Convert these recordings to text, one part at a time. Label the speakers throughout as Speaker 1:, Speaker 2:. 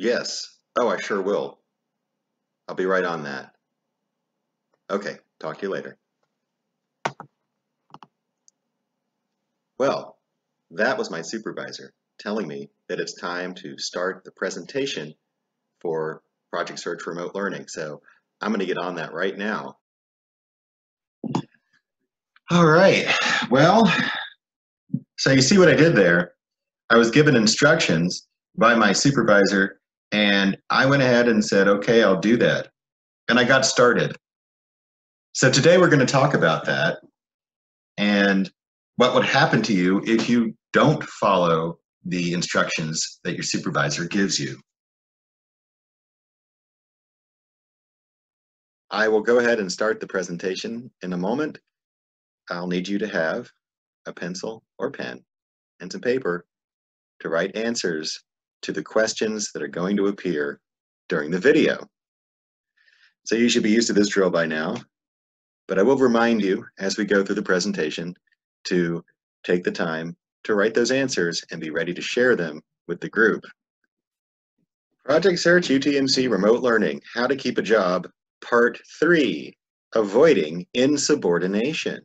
Speaker 1: Yes. Oh, I sure will. I'll be right on that. Okay, talk to you later. Well, that was my supervisor telling me that it's time to start the presentation for Project Search Remote Learning. So I'm going to get on that right now. All right. Well, so you see what I did there. I was given instructions by my supervisor, and I went ahead and said, okay, I'll do that. And I got started. So today we're going to talk about that and what would happen to you if you don't follow the instructions that your supervisor gives you. I will go ahead and start the presentation in a moment. I'll need you to have a pencil or pen and some paper to write answers to the questions that are going to appear during the video. So you should be used to this drill by now, but I will remind you as we go through the presentation to take the time to write those answers and be ready to share them with the group. Project Search UTMC Remote Learning, How to Keep a Job, Part 3, Avoiding Insubordination.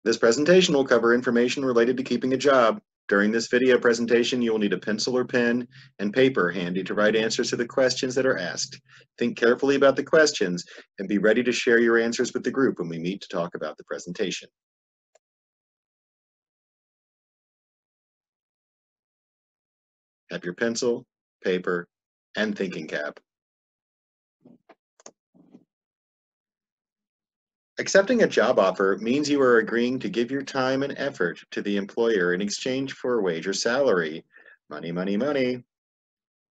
Speaker 1: This presentation will cover information related to keeping a job. During this video presentation, you will need a pencil or pen and paper handy to write answers to the questions that are asked. Think carefully about the questions and be ready to share your answers with the group when we meet to talk about the presentation. Have your pencil, paper, and thinking cap. Accepting a job offer means you are agreeing to give your time and effort to the employer in exchange for a wage or salary. Money, money, money.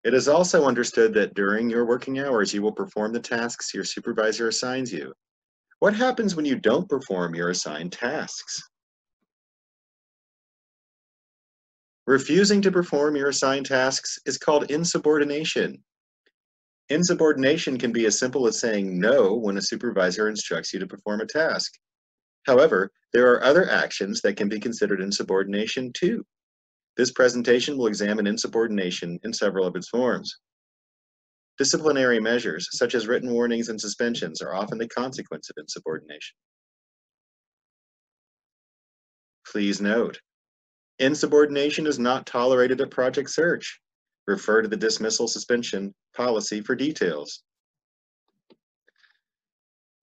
Speaker 1: It is also understood that during your working hours, you will perform the tasks your supervisor assigns you. What happens when you don't perform your assigned tasks? Refusing to perform your assigned tasks is called insubordination. Insubordination can be as simple as saying no when a supervisor instructs you to perform a task. However, there are other actions that can be considered insubordination too. This presentation will examine insubordination in several of its forms. Disciplinary measures, such as written warnings and suspensions, are often the consequence of insubordination. Please note, insubordination is not tolerated at Project Search. Refer to the dismissal suspension policy for details.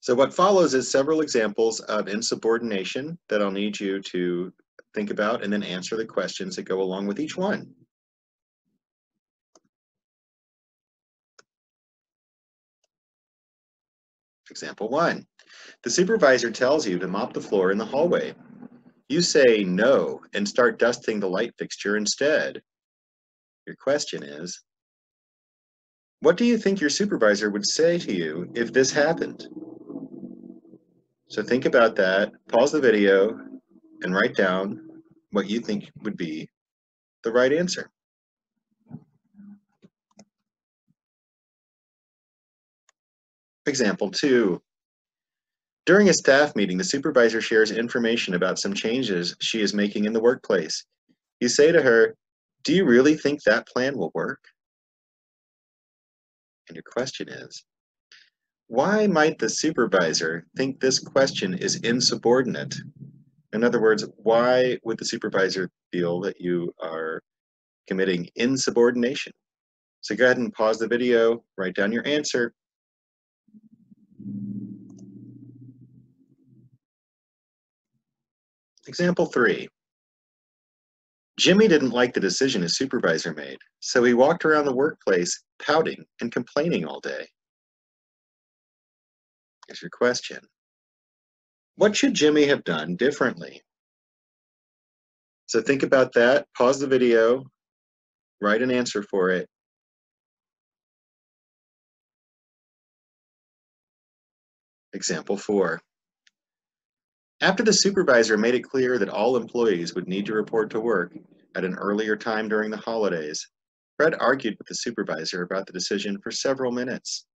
Speaker 1: So what follows is several examples of insubordination that I'll need you to think about and then answer the questions that go along with each one. Example 1. The supervisor tells you to mop the floor in the hallway. You say no and start dusting the light fixture instead. Your question is, what do you think your supervisor would say to you if this happened? So think about that, pause the video, and write down what you think would be the right answer. Example 2. During a staff meeting, the supervisor shares information about some changes she is making in the workplace. You say to her, do you really think that plan will work? And your question is, why might the supervisor think this question is insubordinate? In other words, why would the supervisor feel that you are committing insubordination? So go ahead and pause the video, write down your answer. Example 3. Jimmy didn't like the decision his supervisor made, so he walked around the workplace pouting and complaining all day. Here's your question. What should Jimmy have done differently? So think about that, pause the video, write an answer for it. Example 4. After the supervisor made it clear that all employees would need to report to work at an earlier time during the holidays, Fred argued with the supervisor about the decision for several minutes.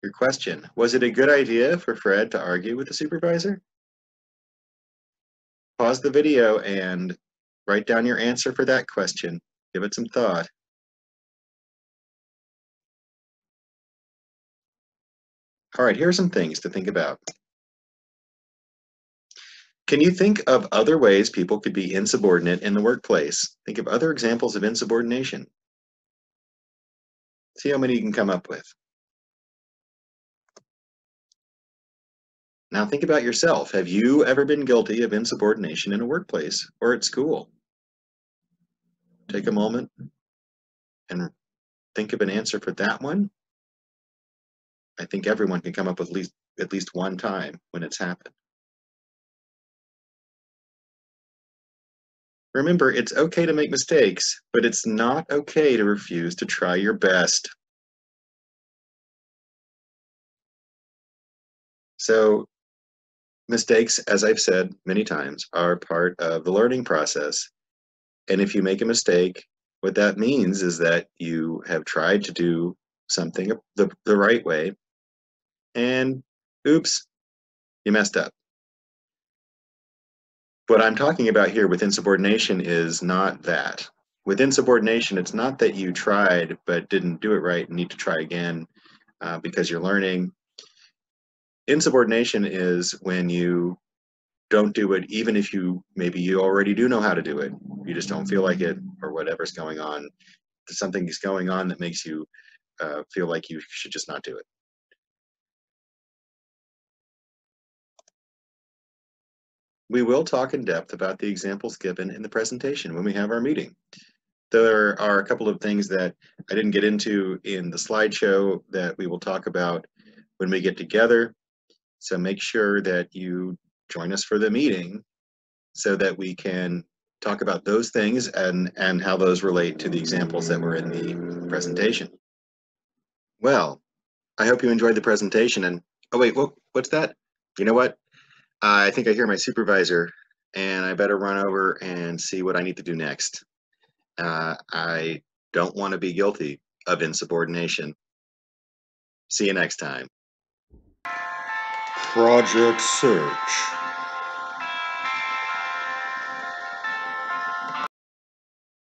Speaker 1: Your question, was it a good idea for Fred to argue with the supervisor? pause the video and write down your answer for that question. Give it some thought. All right, here are some things to think about. Can you think of other ways people could be insubordinate in the workplace? Think of other examples of insubordination. See how many you can come up with. Now think about yourself. Have you ever been guilty of insubordination in a workplace or at school? Take a moment and think of an answer for that one. I think everyone can come up with at least one time when it's happened. Remember, it's okay to make mistakes, but it's not okay to refuse to try your best. So mistakes, as I've said many times, are part of the learning process. And if you make a mistake, what that means is that you have tried to do something the right way, and oops, you messed up. What I'm talking about here with insubordination is not that. With insubordination, it's not that you tried but didn't do it right and need to try again because you're learning. Insubordination is when you don't do it, even if maybe you already do know how to do it. You just don't feel like it, or whatever's going on. Something is going on that makes you feel like you should just not do it. We will talk in depth about the examples given in the presentation when we have our meeting. There are a couple of things that I didn't get into in the slideshow that we will talk about when we get together. So make sure that you join us for the meeting so that we can talk about those things and how those relate to the examples that were in the presentation. Well, I hope you enjoyed the presentation. And oh wait, what's that? You know what? I think I hear my supervisor, and I better run over and see what I need to do next. I don't want to be guilty of insubordination. See you next time.
Speaker 2: Project Search.